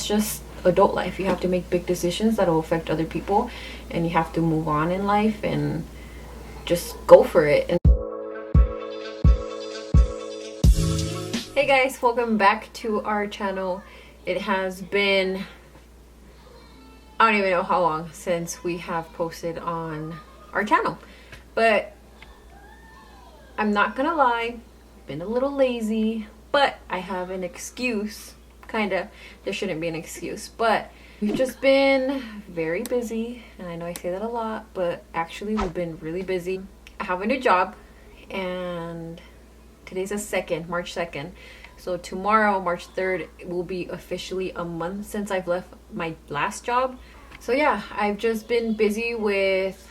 just adult life. You have to make big decisions that will affect other people, and you have to move on in life and just go for it. And hey guys, welcome back to our channel. It has been, I don't even know how long since we have posted on our channel, but I'm not gonna lie, been a little lazy, but I have an excuse. Kinda. There shouldn't be an excuse, but we've just been very busy, and I know I say that a lot, but actually we've been really busy. I have a new job, and today's March 2nd. So tomorrow, March 3rd, it will be officially a month since I've left my last job. So yeah, I've just been busy with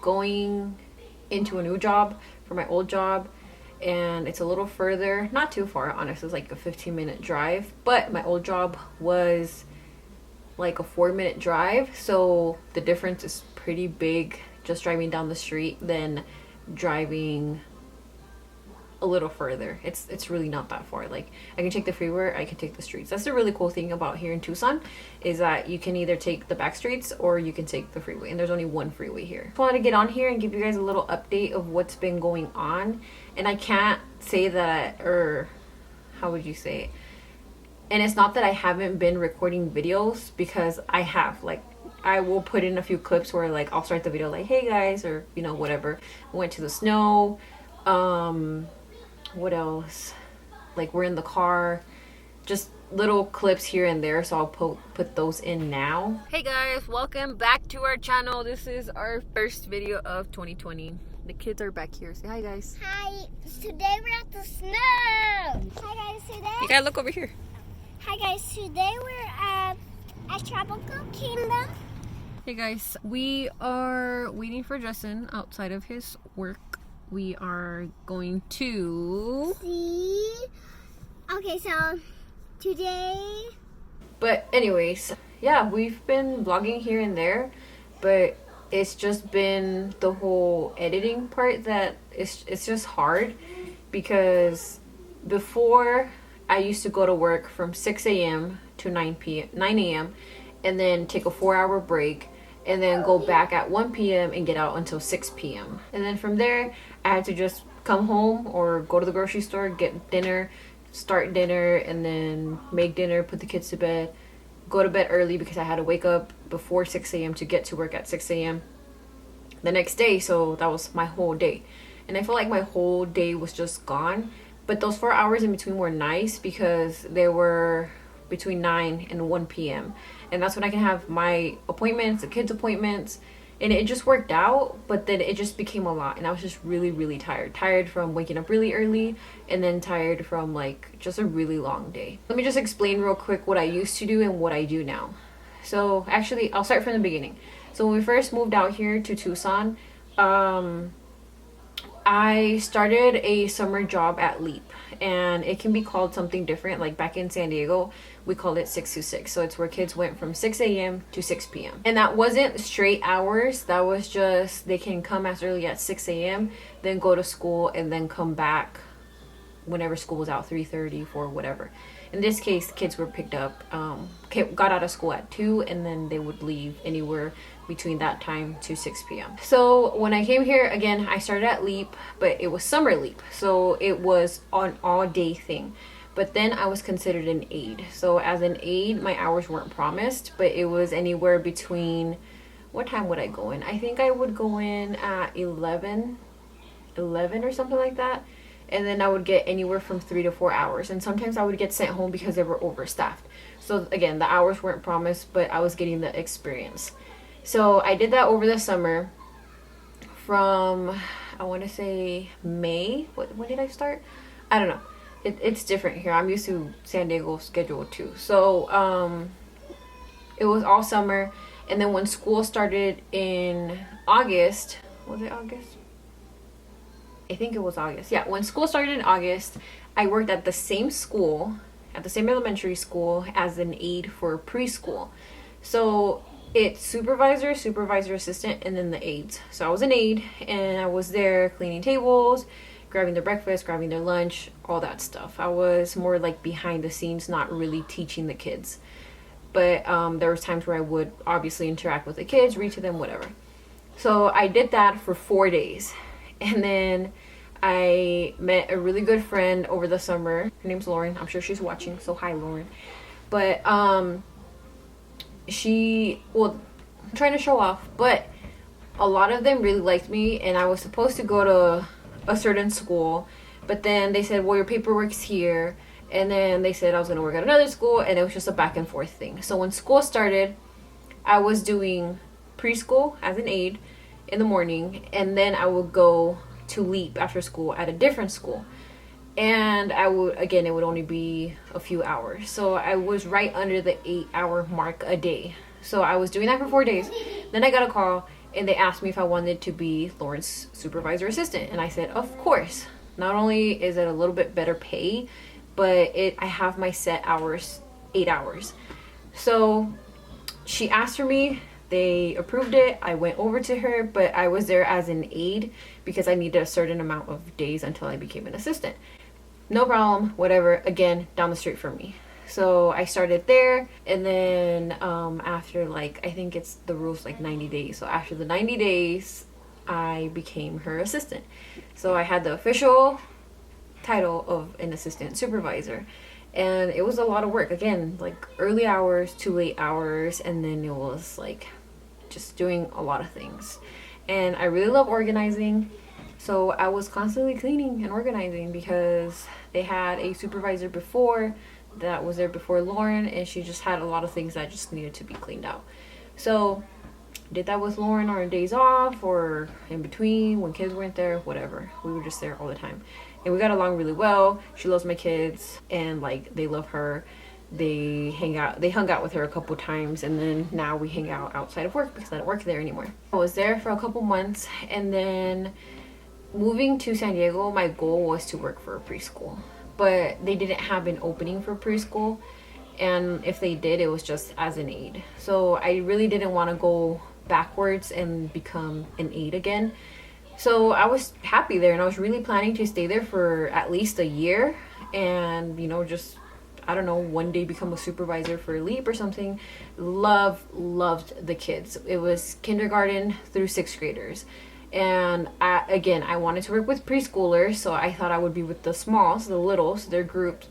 going into a new job for my old job, and it's a little further, not too far, honestly. It's like a 15-minute drive, but my old job was like a 4-minute drive, so the difference is pretty big just driving down the street than driving a little further. It's really not that far. Like, I can take the freeway, I can take the streets. That's the really cool thing about here in Tucson, is that you can either take the back streets or you can take the freeway, and there's only one freeway here. I wanted to get on here and give you guys a little update of what's been going on. And I can't say that, or how would you say it? And it's not that I haven't been recording videos, because I have. Like, I will put in a few clips where like I'll start the video like, hey guys, or you know, whatever. I went to the snow. What else? Like, we're in the car. Just little clips here and there, so I'll put those in now. Hey guys, welcome back to our channel. This is our first video of 2020. The kids are back here. Say hi guys. Hi, today we're at the snow. Hi guys, today. You gotta look over here. Hi guys, today we're at Tropical Kingdom. Hey guys, we are waiting for Justin outside of his work. We are going to see. Okay, so today. But anyways, yeah, we've been vlogging here and there, but it's just been the whole editing part that it's just hard, because before I used to go to work from 6 a.m. to 9 a.m. and then take a 4-hour break, and then go back at 1 p.m. and get out until 6 p.m. And then from there, I had to just come home or go to the grocery store, get dinner, start dinner, and then make dinner, put the kids to bed, go to bed early because I had to wake up before 6 a.m. to get to work at 6 a.m. the next day. So that was my whole day. And I felt like my whole day was just gone. But those 4 hours in between were nice, because they were between 9 and 1 p.m. And that's when I can have my appointments, the kids' appointments, and it just worked out. But then it just became a lot, and I was just really tired from waking up really early, and then tired from like just a really long day. Let me just explain real quick what I used to do and what I do now. So actually, I'll start from the beginning. So when we first moved out here to Tucson, I started a summer job at Leap, and it can be called something different. Like back in San Diego, we called it 6 to 6. So it's where kids went from 6 a.m. to 6 p.m. And that wasn't straight hours. That was just, they can come as early as 6 a.m., then go to school, and then come back whenever school was out, 3:30, 4, whatever. In this case, the kids were picked up, got out of school at 2, and then they would leave anywhere between that time to 6 p.m. So when I came here, again, I started at Leap, but it was summer Leap. So it was an all-day thing. But then I was considered an aide. So as an aide, my hours weren't promised, but it was anywhere between, what time would I go in? I think I would go in at 11 or something like that. And then I would get anywhere from 3 to 4 hours. And sometimes I would get sent home because they were overstaffed. So again, the hours weren't promised, but I was getting the experience. So I did that over the summer from, I want to say May. When did I start? I don't know. It's different here. I'm used to San Diego schedule too. So it was all summer. And then when school started in August, was it August? I think it was August. Yeah, when school started in August, I worked at the same school, at the same elementary school, as an aide for preschool. So it's supervisor, supervisor assistant, and then the aides. So I was an aide, and I was there cleaning tables, grabbing their breakfast, grabbing their lunch, all that stuff. I was more like behind the scenes, not really teaching the kids. But there was times where I would obviously interact with the kids, read to them, whatever. So I did that for 4 days. And then I met a really good friend over the summer. Her name's Lauren. I'm sure she's watching, so hi, Lauren. But I'm trying to show off, but a lot of them really liked me, and I was supposed to go to a certain school, but then they said, well, your paperwork's here, and then they said I was going to work at another school, and it was just a back and forth thing. So when school started, I was doing preschool as an aide in the morning, and then I would go to LEAP after school at a different school. And it would only be a few hours. So I was right under the 8-hour mark a day. So I was doing that for 4 days. Then I got a call and they asked me if I wanted to be Lauren's supervisor assistant. And I said, of course. Not only is it a little bit better pay, but I have my set hours, 8 hours. So she asked for me. They approved it. I went over to her, but I was there as an aide because I needed a certain amount of days until I became an assistant. No problem, whatever, again, down the street from me. So I started there, and then after I think it's the rules 90 days. So after the 90 days, I became her assistant. So I had the official title of an assistant supervisor. And it was a lot of work. Again, early hours to late hours, and then it was just doing a lot of things. And I really love organizing. So I was constantly cleaning and organizing because they had a supervisor before that was there before Lauren, and she just had a lot of things that just needed to be cleaned out. So did that with Lauren on our days off or in between when kids weren't there, whatever. We were just there all the time. And we got along really well. She loves my kids, and they love her. They hung out with her a couple times, and then now we hang out outside of work because I don't work there anymore. I was there for a couple months, and then moving to San Diego, my goal was to work for a preschool, but they didn't have an opening for preschool, and if they did, it was just as an aide. So I really didn't want to go backwards and become an aide again. So I was happy there, and I was really planning to stay there for at least a year, and just, I don't know, one day become a supervisor for LEAP or something. Loved the kids. It was kindergarten through 6th graders. And I wanted to work with preschoolers, so I thought I would be with the smalls, the littles, their groups.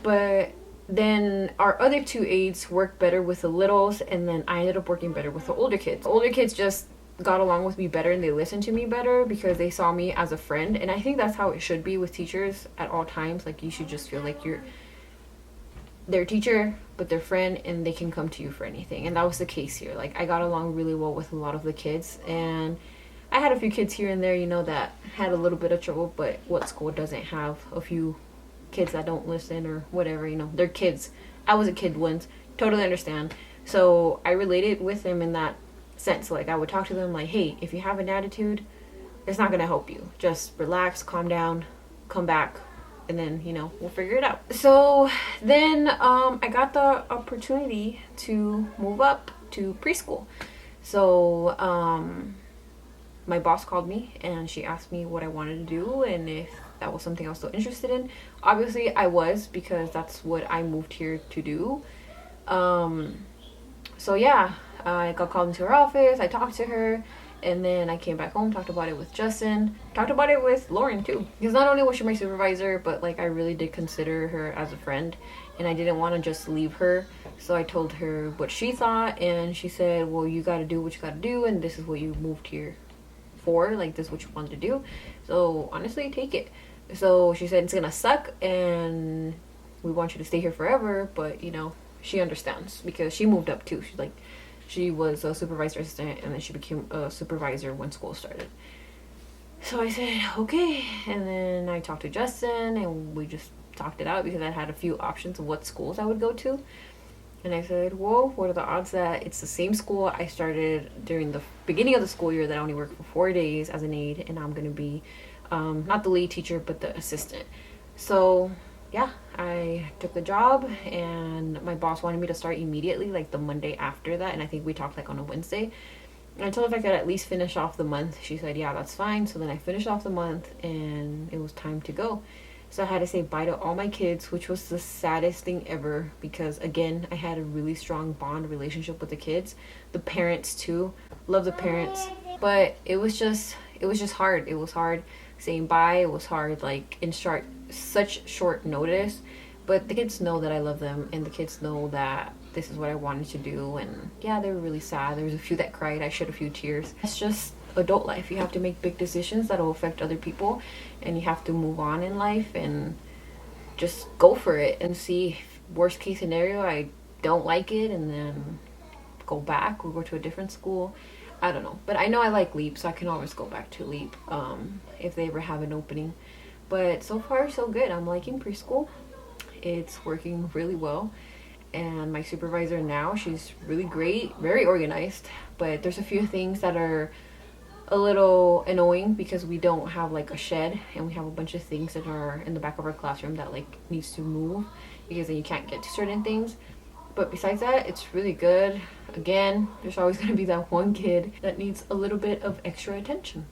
But then our other 2 aides worked better with the littles, and then I ended up working better with the older kids. The older kids just got along with me better, and they listened to me better because they saw me as a friend. And I think that's how it should be with teachers at all times. You should just feel like you're their teacher, but their friend, and they can come to you for anything. And that was the case here. I got along really well with a lot of the kids, and I had a few kids here and there, that had a little bit of trouble, but what school doesn't have a few kids that don't listen or whatever, they're kids. I was a kid once, totally understand. So I related with them in that sense. I would talk to them hey, if you have an attitude, it's not going to help you. Just relax, calm down, come back, and then, we'll figure it out. So then I got the opportunity to move up to preschool. So my boss called me and she asked me what I wanted to do and if that was something I was still interested in. Obviously I was, because that's what I moved here to do. So yeah, I got called into her office, I talked to her, and then I came back home, talked about it with Justin, talked about it with Lauren too. Because not only was she my supervisor, but I really did consider her as a friend, and I didn't want to just leave her. So I told her what she thought, and she said, well, you got to do what you got to do, and this is what you moved here for. This is what you wanted to do. So honestly, take it. So she said, it's going to suck, and we want you to stay here forever, but she understands because she moved up too. She was a supervisor assistant, and then she became a supervisor when school started. So I said, okay. And then I talked to Justin, and we just talked it out because I had a few options of what schools I would go to. And I said, well, what are the odds that it's the same school I started during the beginning of the school year that I only worked for 4 days as an aide, and I'm going to be not the lead teacher, but the assistant. So yeah, I took the job, and my boss wanted me to start immediately, the Monday after that, and I think we talked on a Wednesday. And I told her if I could at least finish off the month. She said, yeah, that's fine. So then I finished off the month, and it was time to go. So I had to say bye to all my kids, which was the saddest thing ever because, again, I had a really strong bond relationship with the kids. The parents, too. Love the parents. But it was just hard. It was hard saying bye. It was hard, like, in such short notice. But the kids know that I love them, and the kids know that this is what I wanted to do. And yeah, they were really sad. There was a few that cried. I shed a few tears. It's just adult life. You have to make big decisions that will affect other people, and you have to move on in life and just go for it and see. Worst case scenario, I don't like it, and then go back or go to a different school. I don't know, but I know I like Leap, so I can always go back to Leap if they ever have an opening. But so far so good. I'm liking preschool. It's working really well, and my supervisor now, she's really great, very organized, but there's a few things that are a little annoying because we don't have like a shed, and we have a bunch of things that are in the back of our classroom that like needs to move because then you can't get to certain things. But besides that, it's really good. Again, there's always going to be that one kid that needs a little bit of extra attention.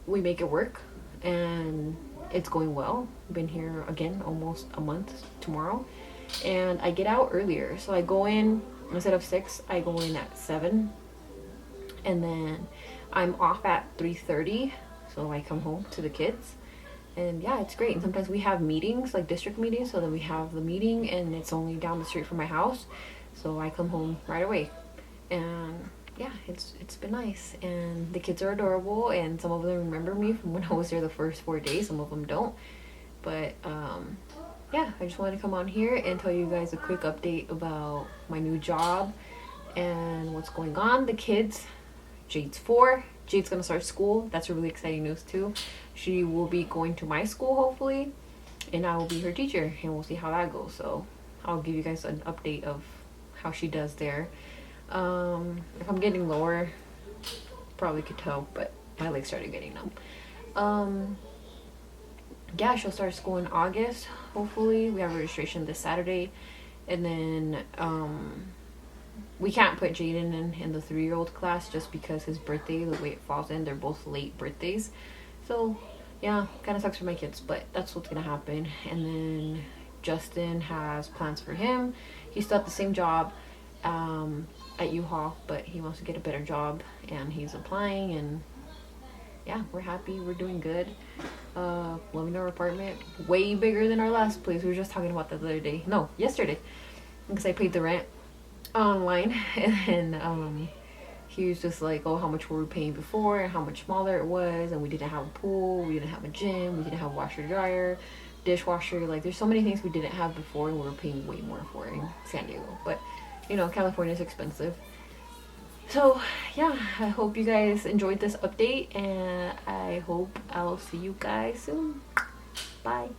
We make it work, and it's going well. I've been here again almost a month tomorrow, and I get out earlier. So I go in, instead of 6, I go in at 7, and then I'm off at 3:30, so I come home to the kids. And yeah, it's great. And sometimes we have meetings, like district meetings, so then we have the meeting and it's only down the street from my house, so I come home right away. And yeah, it's been nice, and the kids are adorable, and some of them remember me from when I was there the first 4 days, some of them don't. But yeah, I just wanted to come on here and tell you guys a quick update about my new job and what's going on. The kids, Jade's 4. Jade's gonna start school. That's a really exciting news too. She will be going to my school hopefully, and I will be her teacher, and we'll see how that goes. So I'll give you guys an update of how she does there. If I'm getting lower, probably could tell, but my legs started getting numb. Yeah, she'll start school in August hopefully. We have registration this Saturday, and then we can't put Jaden in the 3-year-old class just because his birthday, the way it falls in, they're both late birthdays. So yeah, kind of sucks for my kids, but that's what's gonna happen. And then Justin has plans for him. He's still at the same job at U-Haul, but he wants to get a better job, and he's applying. And yeah, we're happy. We're doing good. Loving our apartment. Way bigger than our last place. We were just talking about that the other day. No, yesterday, because I paid the rent online, and he was just like, oh, how much were we paying before and how much smaller it was, and we didn't have a pool, we didn't have a gym, we didn't have a washer dryer, dishwasher. Like, there's so many things we didn't have before, and we were paying way more for in San Diego. But you know, California is expensive. So yeah, I hope you guys enjoyed this update, and I hope I'll see you guys soon. Bye.